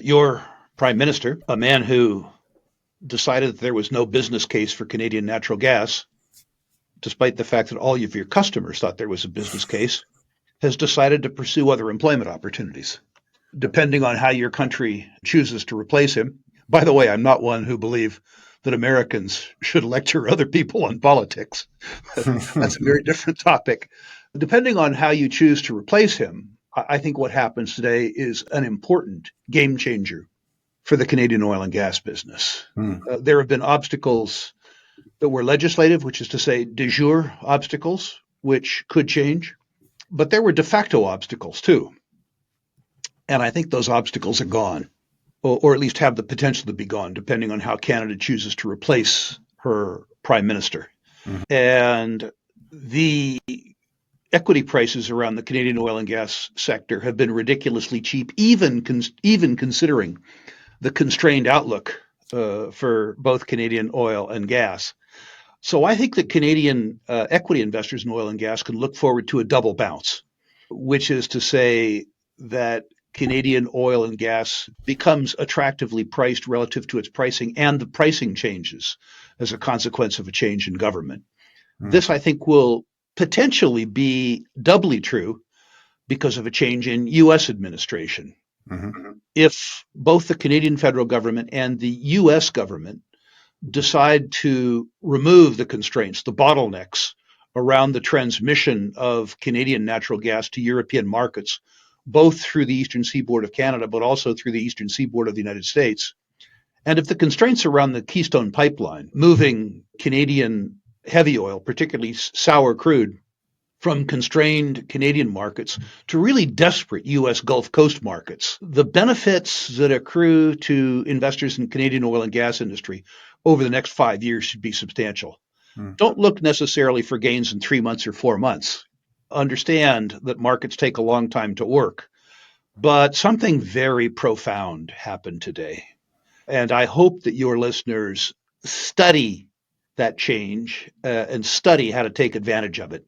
Your prime minister, a man who decided that there was no business case for Canadian natural gas, despite the fact that all of your customers thought there was a business case, has decided to pursue other employment opportunities, depending on how your country chooses to replace him. By the way, I'm not one who believe that Americans should lecture other people on politics. That's a very different topic. Depending on how you choose to replace him, I think what happens today is an important game changer for the Canadian oil and gas business. Hmm. There have been obstacles that were legislative, which is to say de jure obstacles, which could change, but there were de facto obstacles too. And I think those obstacles are gone, or at least have the potential to be gone, depending on how Canada chooses to replace her prime minister. Mhm. And the equity prices around the Canadian oil and gas sector have been ridiculously cheap, even considering the constrained outlook for both Canadian oil and gas. So I think that Canadian equity investors in oil and gas can look forward to a double bounce, which is to say that Canadian oil and gas becomes attractively priced relative to its pricing, and the pricing changes as a consequence of a change in government. Hmm. This, I think, will potentially be doubly true because of a change in U.S. administration. Mhm. If both the Canadian federal government and the U.S. government decide to remove the constraints, the bottlenecks around the transmission of Canadian natural gas to European markets, both through the eastern seaboard of Canada, but also through the eastern seaboard of the United States. And if the constraints around the Keystone Pipeline, moving Canadian heavy oil, particularly sour crude, from constrained Canadian markets to really desperate U.S. Gulf Coast markets. The benefits that accrue to investors in Canadian oil and gas industry over the next 5 years should be substantial. Hmm. Don't look necessarily for gains in 3 months or 4 months. Understand that markets take a long time to work, but something very profound happened today. And I hope that your listeners study that change and study how to take advantage of it.